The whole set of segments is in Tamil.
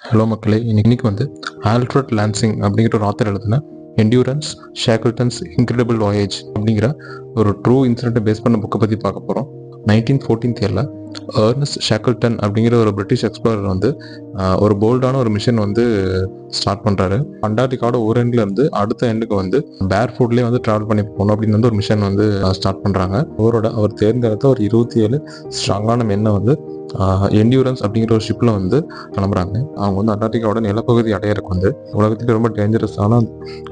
ஹலோ மக்களே, இன்னைக்கு வந்து ஆல்ஃப்ரட் லான்சிங் அப்படிங்கிற ஒரு ஆத்தர் எழுதின என்டியூரன்ஸ் ஷேக்கிள்டன்ஸ் இன்க்ரெடிபிள் வாயேஜ் அப்படிங்கிற ஒரு ட்ரூ இன்சிடென்ட்டை பேஸ் பண்ண புக்கை பற்றி பார்க்க போகிறோம். 1914 இயரில் ஏர்னஸ்ட் ஷேக்கிள்டன் அப்படிங்கிற ஒரு பிரிட்டிஷ் எக்ஸ்ப்ளோரர் வந்து ஒரு போல்டான ஒரு மிஷன் வந்து ஸ்டார்ட் பண்ணுறாரு. அண்டார்டிகாவோட ஒரு எண்ட்ல இருந்து அடுத்த எண்டுக்கு வந்து பேர் ஃபுட்லேயே வந்து ட்ராவல் பண்ணி போகணும் அப்படின்னு வந்து ஒரு மிஷன் வந்து ஸ்டார்ட் பண்ணுறாங்க. அவர் தேர்ந்தெடுத்த ஒரு 27 ஸ்ட்ராங்கான மென்னை வந்து என்டியூரன்ஸ் அப்படிங்கிற ஒரு ஷிப்பில் வந்து கிளம்புறாங்க. அவங்க வந்து அண்டார்டிகாவோட நிலப்பகுதி அடையறக்கு வந்து உலகத்துக்கு ரொம்ப டேஞ்சரஸான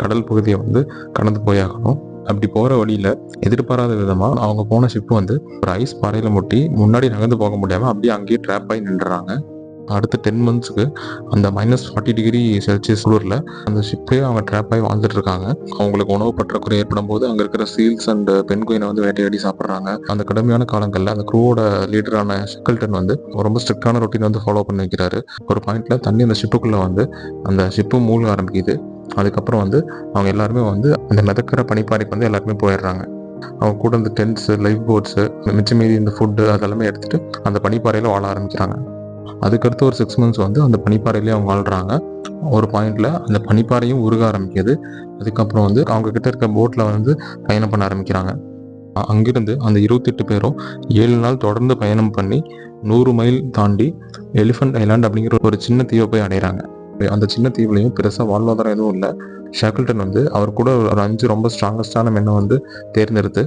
கடல் பகுதியை வந்து கடந்து போயாகணும். அப்படி போகிற வழியில் எதிர்பாராத விதமாக அவங்க போன ஷிப்பு வந்து ஒரு ஐஸ் பாறையில் முட்டி முன்னாடி நகர்ந்து போக முடியாமல் அப்படியே அங்கேயே ட்ராப் ஆகி நின்றுறாங்க. அடுத்த 10 monthsக்கு அந்த -40°C குளிரில் அந்த ஷிப்பே அவங்க ட்ராப் ஆகி வாழ்ந்துட்டு இருக்காங்க. அவங்களுக்கு உணவு பற்றாக்குறை ஏற்படும் போது அங்கே இருக்கிற சீல்ஸ் அண்ட் பென்குயினை வந்து வேட்டையாடி சாப்பிட்றாங்க. அந்த கடுமையான காலங்களில் அந்த க்ரூவோட லீடரான ஷேக்கிள்டன் வந்து ரொம்ப ஸ்ட்ரிக்டான ரொட்டீன் வந்து ஃபாலோ பண்ணி வைக்கிறாரு. ஒரு பாயிண்ட்ல தண்ணி அந்த ஷிப்புக்குள்ளே வந்து அந்த ஷிப்பு மூழ்க ஆரம்பிக்குது. அதுக்கப்புறம் வந்து அவங்க எல்லாருமே வந்து அந்த மிதக்கிற பனிப்பாறைக்கு வந்து எல்லாருமே போயிடுறாங்க. அவங்க கூட இந்த டென்ட்ஸு, லைஃப் போட்ஸு, மிச்சம் மீதி இந்த ஃபுட்டு அதெல்லாமே எடுத்துட்டு அந்த பனிப்பாறையில் வாழ ஆரம்பிக்கிறாங்க. அதுக்கடுத்து ஒரு 6 months வந்து அந்த பனிப்பாறையிலேயே அவங்க வாழ்றாங்க. ஒரு பாயிண்ட்ல அந்த பனிப்பாறையும் உருக ஆரம்பிக்குது. அதுக்கப்புறம் வந்து அவங்க கிட்ட இருக்க போட்ல வந்து பயணம் பண்ண ஆரம்பிக்கிறாங்க. அங்கிருந்து அந்த 28 பேரும் 7 நாள் தொடர்ந்து பயணம் பண்ணி 100 மைல் தாண்டி எலிஃபண்ட் ஐலாண்ட் அப்படிங்கிற ஒரு சின்ன தீவை போய் அடைகிறாங்க. அந்த சின்ன தீவுலையும் பெருசாக வாழ்வாதாரம் எதுவும் இல்லை. ஷேக்கிள்டன் வந்து அவர் கூட ஒரு 5 ரொம்ப ஸ்ட்ராங்கஸ்டான மென்னை வந்து தேர்ந்தெடுத்து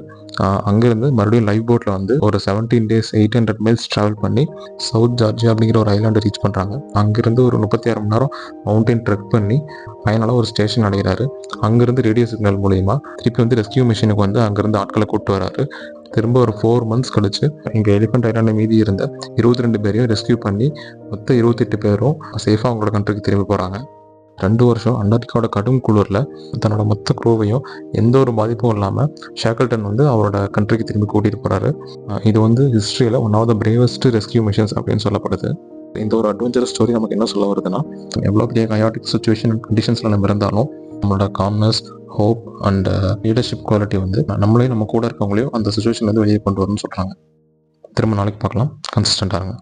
அங்கேருந்து மறுபடியும் லைஃப் போட்டில் வந்து ஒரு 17 days 800 miles ட்ராவல் பண்ணி சவுத் ஜார்ஜியா அப்படிங்கிற ஒரு ஐலாண்டை ரீச் பண்ணுறாங்க. அங்கேருந்து ஒரு 36 மணி நேரம் மவுண்டைன் ட்ரெக் பண்ணி ஃபைனலாக ஒரு ஸ்டேஷன் அடைகிறாரு. அங்கேருந்து ரேடியோ சிக்னல் மூலிமா திருப்பி வந்து ரெஸ்கியூ மிஷினுக்கு வந்து அங்கேருந்து ஆட்களை கூப்பிட்டு வராரு. திரும்ப ஒரு 4 months கழிச்சு இங்கே எலிஃபண்ட் ஐலாண்டு மீதி இருந்த 22 பேரையும் ரெஸ்கியூ பண்ணி மொத்த 28 பேரும் சேஃபாக அவங்களோட கண்ட்ரிக்கு திரும்பி போகிறாங்க. 2 வருஷம் அண்டார்டிகாவோட கடும் குளிரில் தன்னோட மொத்த குரூவையும் எந்த ஒரு பாதிப்பும் இல்லாமல் ஷேக்கிள்டன் வந்து அவரோட கண்ட்ரிக்கு திரும்பி கூட்டிகிட்டு போகிறாரு. இது வந்து ஹிஸ்ட்ரியில் one of the bravest rescue missions அப்படின்னு சொல்லப்படுது. இந்த ஒரு அட்வென்ச்சரஸ் ஸ்டோரி நமக்கு என்ன சொல்ல வருதுன்னா, எவ்வளோ பெரிய கயாட்டிக் சுச்சுவேஷன் கண்டிஷன்ஸில் நம்ம இருந்தாலும் நம்மளோட calmness, hope and leadership quality வந்து நம்மளையும் நம்ம கூட இருக்கவங்களையும் அந்த சுச்சுவேஷன்லேருந்து வெளியே கொண்டு வரணும்னு சொல்கிறாங்க. திரும்ப நாளைக்கு பார்க்கலாம். கன்சிஸ்டண்டாக இருங்க.